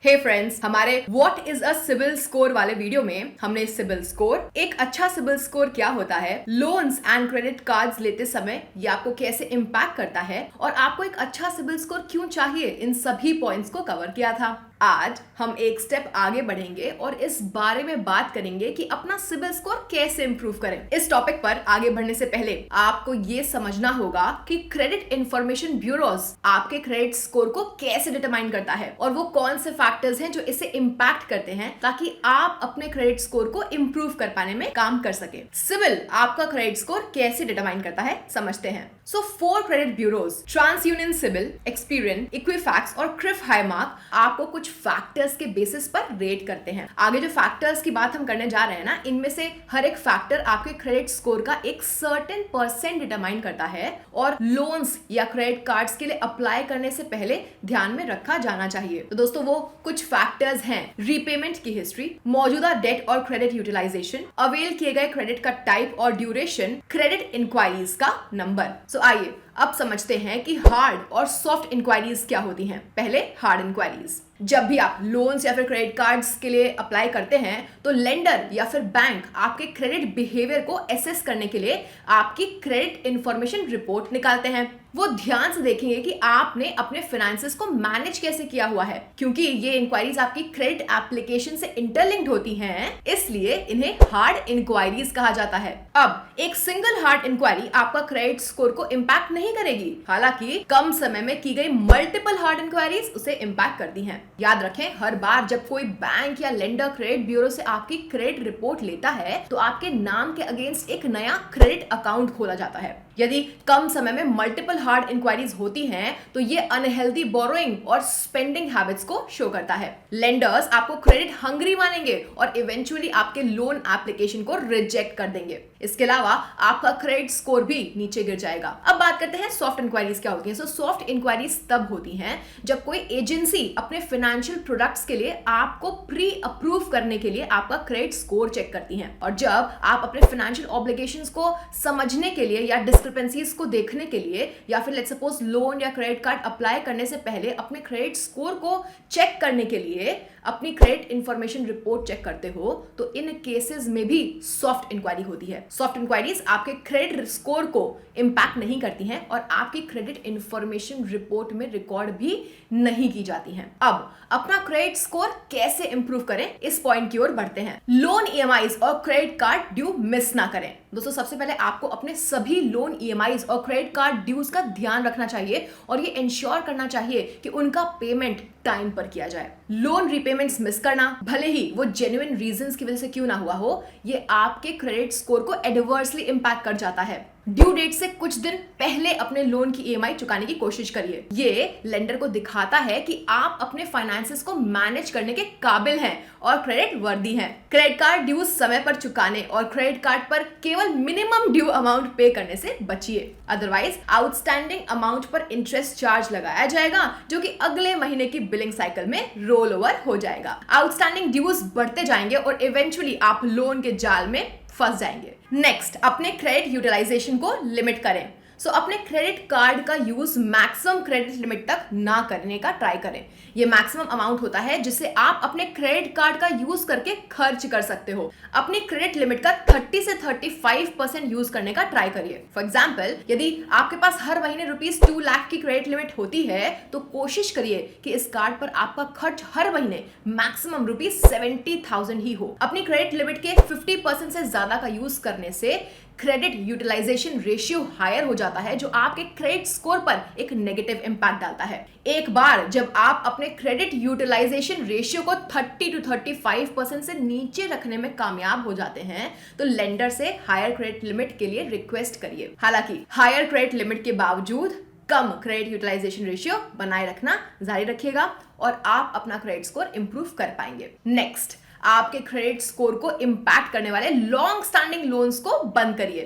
हे friends, हमारे what is a CIBIL score वाले video में हमने सिबिल स्कोर, एक अच्छा सिबिल स्कोर क्या होता है, लोन्स एंड क्रेडिट कार्ड्स लेते समय ये आपको कैसे इम्पैक्ट करता है और आपको एक अच्छा सिबिल स्कोर क्यों चाहिए, इन सभी पॉइंट्स को कवर किया था। आज हम एक स्टेप आगे बढ़ेंगे और इस बारे में बात करेंगे कि अपना सिबिल स्कोर कैसे इंप्रूव करें। इस टॉपिक पर आगे बढ़ने से पहले आपको ये समझना होगा कि क्रेडिट इंफॉर्मेशन ब्यूरोज आपके क्रेडिट स्कोर को कैसे डिटरमाइन करता है और वो कौन से फैक्टर्स हैं जो इसे इम्पैक्ट करते हैं ताकि आप अपने क्रेडिट स्कोर को इंप्रूव कर पाने में काम कर सके। सिबिल आपका क्रेडिट स्कोर कैसे डिटरमाइन करता है, समझते हैं। So 4 credit bureaus, TransUnion CIBIL, Experian, Equifax और क्रिफ हाईमार्क आपको कुछ फैक्टर्स के बेसिस पर रेट करते हैं। आगे जो फैक्टर्स की बात हम करने जा रहे हैं ना, इनमें से हर एक फैक्टर आपके क्रेडिट स्कोर का एक सर्टेन परसेंट डिटरमाइन करता है और लोन्स या क्रेडिट कार्ड्स के लिए अप्लाई करने से पहले ध्यान में रखा जाना चाहिए। तो दोस्तों, वो कुछ फैक्टर्स हैं: रीपेमेंट की हिस्ट्री, मौजूदा डेट और क्रेडिट यूटिलाइजेशन, अवेल किए गए क्रेडिट का टाइप और ड्यूरेशन, क्रेडिट इंक्वायरीज का नंबर। सो आइए अब समझते हैं कि हार्ड और सॉफ्ट इंक्वायरीज क्या होती हैं। पहले हार्ड इंक्वायरीज। जब भी आप लोन्स या फिर क्रेडिट कार्ड्स के लिए अप्लाई करते हैं तो लेंडर या फिर बैंक आपके क्रेडिट बिहेवियर को एसेस करने के लिए आपकी क्रेडिट इंफॉर्मेशन रिपोर्ट निकालते हैं। वो ध्यान से देखेंगे कि आपने अपने फाइनेंसेस को मैनेज कैसे किया हुआ है। क्योंकि ये इंक्वायरीज आपकी क्रेडिट एप्लीकेशन से इंटरलिंक्ड होती हैं, इसलिए इन्हें हार्ड इंक्वायरीज कहा जाता है। अब एक सिंगल हार्ड इंक्वायरी आपका क्रेडिट स्कोर को इंपैक्ट नहीं करेगी, हालांकि कम समय में की गई मल्टीपल हार्ड इंक्वायरीज उसे इंपैक्ट करती हैं। याद रखें, हर बार जब कोई बैंक या लेंडर क्रेडिट ब्यूरो से आपकी क्रेडिट रिपोर्ट लेता है तो आपके नाम के अगेंस्ट एक नया क्रेडिट अकाउंट खोला जाता है। यदि कम समय में मल्टीपल हार्ड इंक्वायरीज होती हैं तो ये अनहेल्दी बोरोइंग और स्पेंडिंग हैबिट्स को शो करता है। लेंडर्स आपको क्रेडिट हंग्री मानेंगे और इवेंचुअली आपके लोन एप्लीकेशन को रिजेक्ट कर देंगे। इसके अलावा आपका क्रेडिट स्कोर भी नीचे गिर जाएगा। अब बात करते हैं सॉफ्ट इंक्वायरीज क्या होती हैं। सॉफ्ट इंक्वायरीज तब होती हैं जब कोई एजेंसी अपने फाइनेंशियल प्रोडक्ट्स के लिए आपको प्री अप्रूव करने के लिए आपका क्रेडिट स्कोर चेक करती हैं और जब आप अपने फाइनेंशियल ऑब्लिगेशंस को समझने के लिए या डिस्क्रिपेंसीज को देखने के लिए या फिर लेट्स सपोज लोन या क्रेडिट कार्ड अप्लाई करने से पहले अपने क्रेडिट स्कोर को चेक करने के लिए अपनी क्रेडिट इंफॉर्मेशन रिपोर्ट चेक करते हो तो इन केसेस में भी सॉफ्ट इंक्वायरी होती है। सॉफ्ट इंक्वायरीज आपके क्रेडिट स्कोर को इंपैक्ट नहीं करती हैं और आपकी क्रेडिट इंफॉर्मेशन रिपोर्ट में रिकॉर्ड भी नहीं की जाती हैं। अब अपना क्रेडिट स्कोर कैसे इंप्रूव करें, इस पॉइंट की ओर बढ़ते हैं। लोन ईएमआईज और क्रेडिट कार्ड ड्यू मिस ना करें। दोस्तों, सबसे पहले आपको अपने सभी लोन ईएमआईज और क्रेडिट कार्ड ड्यूज का ध्यान रखना चाहिए और ये इंश्योर करना चाहिए कि उनका पेमेंट टाइम पर किया जाए। लोन रीपेमेंट्स मिस करना, भले ही वो जेन्युइन रीजंस की वजह से क्यों ना हुआ हो, ये आपके क्रेडिट स्कोर को एडवर्सली इंपैक्ट कर जाता है। ड्यू डेट से कुछ दिन पहले अपने लोन की ईएमआई चुकाने की कोशिश करिए। ये लेंडर को दिखाता है कि आप अपने फाइनेंसेस को मैनेज करने के काबिल हैं और क्रेडिट वर्दी हैं। क्रेडिट कार्ड ड्यूज समय पर चुकाने और क्रेडिट कार्ड पर केवल मिनिमम ड्यू अमाउंट पे करने से बचिए, अदरवाइज आउटस्टैंडिंग अमाउंट पर इंटरेस्ट चार्ज लगाया जाएगा जो कि अगले महीने की बिलिंग साइकिल में रोल ओवर हो जाएगा। आउटस्टैंडिंग ड्यूज बढ़ते जाएंगे और इवेंचुअली आप लोन के जाल में फंस जाएंगे। नेक्स्ट, अपने क्रेडिट यूटिलाइजेशन को लिमिट करें। अपने क्रेडिट कार्ड का यूज मैक्सिमम क्रेडिट लिमिट तक ना करने का ट्राई करें। ये मैक्सिमम अमाउंट होता है जिसे आप अपने क्रेडिट कार्ड का यूज करके खर्च कर सकते हो। अपनी क्रेडिट लिमिट का 30 से 35% यूज करने का ट्राई करिए। फॉर एग्जाम्पल, यदि आपके पास हर महीने ₹2 लाख की क्रेडिट लिमिट होती है तो कोशिश करिए कि इस कार्ड पर आपका खर्च हर महीने मैक्सिमम ₹70,000 ही हो। अपनी क्रेडिट लिमिट के 50% से ज्यादा का यूज करने से क्रेडिट यूटिलाइजेशन रेशियो हायर हो जाता है जो आपके क्रेडिट स्कोर पर एक नेगेटिव इंपैक्ट डालता है। एक बार जब आप अपने क्रेडिट यूटिलाइजेशन रेशियो को 30 to 35% से नीचे रखने में कामयाब हो जाते हैं तो लेंडर से हायर क्रेडिट लिमिट के लिए रिक्वेस्ट करिए। हालांकि हायर क्रेडिट लिमिट के बावजूद कम क्रेडिट यूटिलाइजेशन रेशियो बनाए रखना जारी रखिएगा और आप अपना क्रेडिट स्कोर इंप्रूव कर पाएंगे। नेक्स्ट, आपके क्रेडिट स्कोर को इंपैक्ट करने वाले लॉन्ग स्टैंडिंग लोन्स को बंद करिए।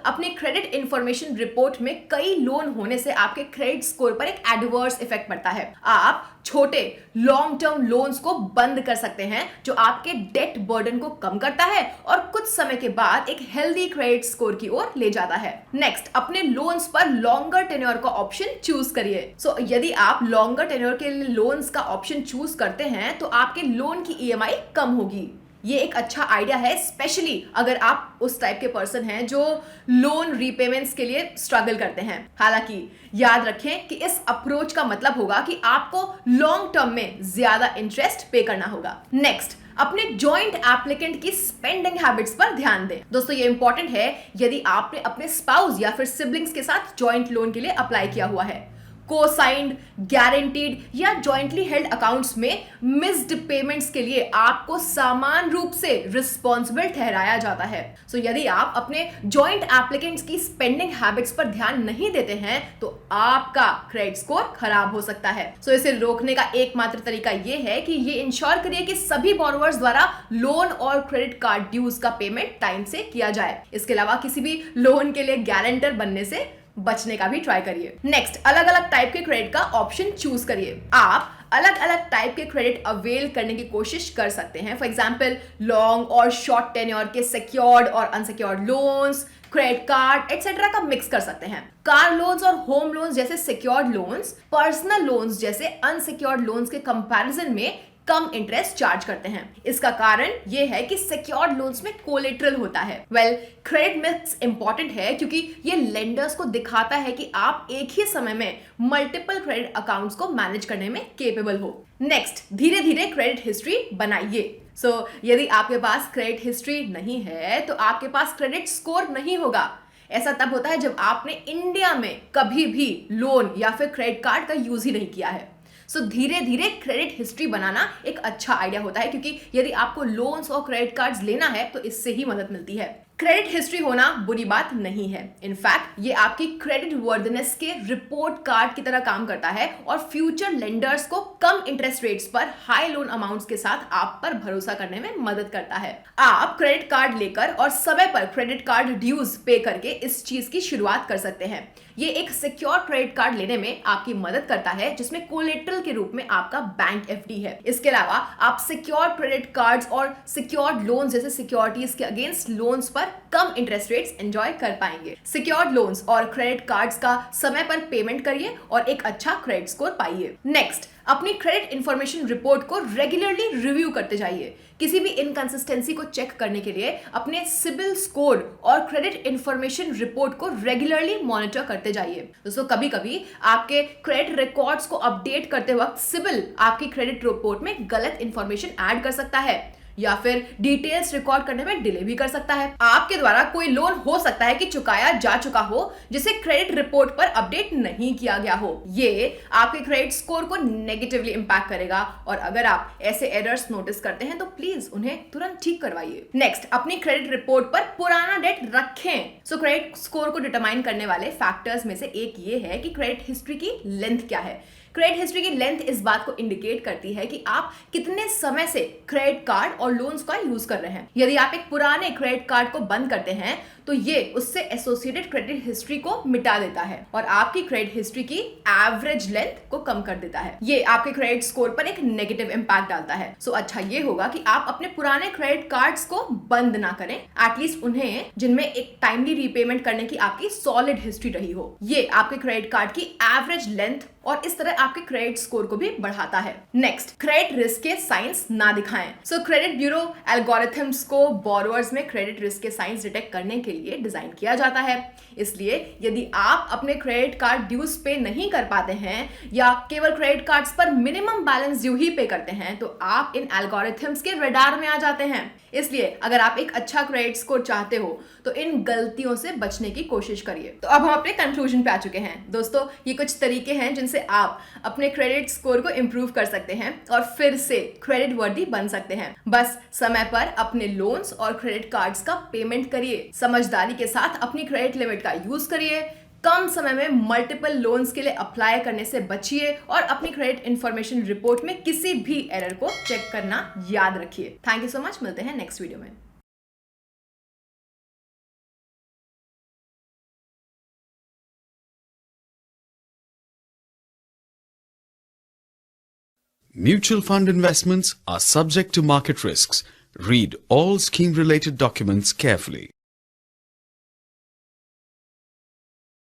अपने क्रेडिट इंफॉर्मेशन रिपोर्ट में कई लोन होने से आपके क्रेडिट स्कोर पर एक एडवर्स इफेक्ट पड़ता है। आप छोटे लॉन्ग टर्म लोन्स को बंद कर सकते हैं, जो आपके डेट बर्डन को कम करता है और कुछ समय के बाद एक हेल्दी क्रेडिट स्कोर की ओर ले जाता है। नेक्स्ट, अपने लोन्स पर लॉन्गर टेन्योर का ऑप्शन चूज करिए। सो यदि आप लॉन्गर टेन्योर के लिए लोन्स का ऑप्शन चूज करते हैं तो आपके लोन की ईएमआई कम होगी। ये एक अच्छा आइडिया है, स्पेशली अगर आप उस टाइप के पर्सन हैं जो लोन रीपेमेंट्स के लिए स्ट्रगल करते हैं। हालांकि याद रखें कि इस अप्रोच का मतलब होगा कि आपको लॉन्ग टर्म में ज्यादा इंटरेस्ट पे करना होगा। नेक्स्ट, अपने जॉइंट एप्लीकेंट की स्पेंडिंग हैबिट्स पर ध्यान दें। दोस्तों ये इंपॉर्टेंट है यदि आपने अपने स्पाउस या फिर सिबलिंग्स के साथ जॉइंट लोन के लिए अप्लाई किया हुआ है। को-साइंड, गारंटीड या जॉइंटली हेल्ड अकाउंट्स में मिस्ड पेमेंट्स के लिए आपको समान रूप से रिस्पॉन्सिबल ठहराया जाता है। सो यदि आप अपने जॉइंट एप्लीकेंट्स की स्पेंडिंग हैबिट्स पर ध्यान नहीं देते हैं तो आपका क्रेडिट स्कोर खराब हो सकता है। सो इसे रोकने का एकमात्र तरीका यह है कि ये इंश्योर करिए कि सभी बोरोवर्स द्वारा लोन और क्रेडिट कार्ड ड्यूज का पेमेंट टाइम से किया जाए। इसके अलावा किसी भी लोन के लिए गारंटर बनने से बचने का भी ट्राई करिए। नेक्स्ट, अलग अलग टाइप के क्रेडिट का ऑप्शन चूज करिए। आप अलग अलग टाइप के क्रेडिट अवेल करने की कोशिश कर सकते हैं। फॉर एग्जांपल, लॉन्ग और शॉर्ट टेन्योर के सिक्योर्ड और unsecured loans, credit card etcetera का मिक्स कर सकते हैं। कार लोन्स और होम लोन्स जैसे सिक्योर्ड लोन्स पर्सनल लोन्स जैसे अनसिक्योर्ड लोन्स के कंपैरिजन में कम इंटरेस्ट चार्ज करते हैं। इसका कारण यह है कि सिक्योर्ड लोन्स में कोलेटरल होता है। क्रेडिट मिक्स इंपॉर्टेंट है क्योंकि ये लेंडर्स को दिखाता है कि आप एक ही समय में मल्टीपल क्रेडिट अकाउंट्स को मैनेज करने में केपेबल हो। नेक्स्ट, धीरे धीरे क्रेडिट हिस्ट्री बनाइए। यदि आपके पास क्रेडिट हिस्ट्री नहीं है तो आपके पास क्रेडिट स्कोर नहीं होगा। ऐसा तब होता है जब आपने इंडिया में कभी भी लोन या फिर क्रेडिट कार्ड का यूज ही नहीं किया है। धीरे धीरे क्रेडिट हिस्ट्री बनाना एक अच्छा आइडिया होता है, क्योंकि यदि आपको लोन्स और क्रेडिट कार्ड्स लेना है तो इससे ही मदद मिलती है। क्रेडिट हिस्ट्री होना बुरी बात नहीं है। इनफैक्ट ये आपकी क्रेडिट वर्दनेस के रिपोर्ट कार्ड की तरह काम करता है और फ्यूचर लेंडर्स को कम इंटरेस्ट रेट्स पर हाई लोन अमाउंट्स के साथ आप पर भरोसा करने में मदद करता है। आप क्रेडिट कार्ड लेकर और समय पर क्रेडिट कार्ड ड्यूज पे करके इस चीज की शुरुआत कर सकते हैं। ये एक सिक्योर क्रेडिट कार्ड लेने में आपकी मदद करता है, जिसमें कोलेटरल के रूप में आपका बैंक एफडी है। इसके अलावा आप सिक्योर क्रेडिट कार्ड्स और सिक्योर्ड लोन्स जैसे सिक्योरिटीज के अगेंस्ट लोन्स पर कम इंटरेस्ट रेट्स एंजॉय कर पाएंगे। सिक्योर्ड लोन्स और क्रेडिट कार्ड्स का समय पर पेमेंट करिए और एक अच्छा क्रेडिट स्कोर पाइए। नेक्स्ट, अपनी क्रेडिट इंफॉर्मेशन रिपोर्ट को रेगुलरली रिव्यू करते जाइए। किसी भी इनकंसिस्टेंसी को चेक करने के लिए अपने सिबिल स्कोर और क्रेडिट इंफॉर्मेशन रिपोर्ट को रेगुलरली मॉनिटर करते जाइए। दोस्तों, कभी कभी आपके क्रेडिट रिकॉर्ड्स को अपडेट करते वक्त सिबिल आपकी क्रेडिट रिपोर्ट में गलत इंफॉर्मेशन ऐड कर सकता है या फिर डिटेल्स रिकॉर्ड करने में डिले भी कर सकता है। आपके द्वारा कोई लोन हो सकता है कि चुकाया जा चुका हो जिसे क्रेडिट रिपोर्ट पर अपडेट नहीं किया गया हो। ये आपके क्रेडिट स्कोर को नेगेटिवली इंपैक्ट करेगा और अगर आप ऐसे एरर्स नोटिस करते हैं तो प्लीज उन्हें तुरंत ठीक करवाइए। नेक्स्ट, अपनी क्रेडिट रिपोर्ट पर पुराना डेट रखें। क्रेडिट स्कोर को डिटरमाइन करने वाले फैक्टर्स में से एक ये है कि क्रेडिट हिस्ट्री की लेंथ क्या है। क्रेडिट हिस्ट्री की लेंथ इस बात को इंडिकेट करती है कि आप कितने समय से क्रेडिट कार्ड और लोन्स का यूज कर रहे हैं। यदि आप एक पुराने क्रेडिट कार्ड को बंद करते हैं तो ये उससे एसोसिएटेड क्रेडिट हिस्ट्री को मिटा देता है और आपकी क्रेडिट हिस्ट्री की एवरेज लेंथ को कम कर देता है। ये आपके क्रेडिट स्कोर पर एक नेगेटिव इंपैक्ट डालता है। अच्छा ये होगा कि आप अपने पुराने क्रेडिट कार्ड्स को बंद ना करें, एटलीस्ट उन्हें जिनमें एक टाइमली रीपेमेंट करने की आपकी सॉलिड हिस्ट्री रही हो। ये आपके क्रेडिट कार्ड की एवरेज लेंथ और इस तरह आपके क्रेडिट स्कोर को भी बढ़ाता है। नेक्स्ट, क्रेडिट रिस्क के साइंस ना दिखाएं। क्रेडिट ब्यूरो एल्गोरिथम्स को बोरोवर्स में क्रेडिट रिस्क के साइंस डिटेक्ट करने के लिए डिजाइन किया जाता है। इसलिए यदि आप अपने क्रेडिट कार्ड ड्यूज पे नहीं कर पाते हैं या केवल क्रेडिट कार्ड्स पर मिनिमम बैलेंस ड्यू ही पे करते हैं तो आप इन एल्गोरिथम्स के रडार में आ जाते हैं। इसलिए अगर आप एक अच्छा क्रेडिट स्कोर चाहते हो तो इन गलतियों से बचने की कोशिश करिए। तो अब हम अपने कंक्लूजन पे आ चुके हैं। दोस्तों, ये कुछ तरीके हैं जिनसे आप अपने क्रेडिट स्कोर को इंप्रूव कर सकते हैं और फिर से क्रेडिट वर्दी बन सकते हैं। बस समय पर अपने लोन्स और क्रेडिट कार्ड्स का पेमेंट करिए, समझदारी के साथ अपनी क्रेडिट लिमिट का यूज करिए, कम समय में मल्टीपल लोन्स के लिए अप्लाई करने से बचिए और अपनी क्रेडिट इंफॉर्मेशन रिपोर्ट में किसी भी एरर को चेक करना याद रखिए। थैंक यू सो मच, मिलते हैं नेक्स्ट वीडियो में। Mutual fund investments are subject to market risks. Read all scheme-related documents carefully.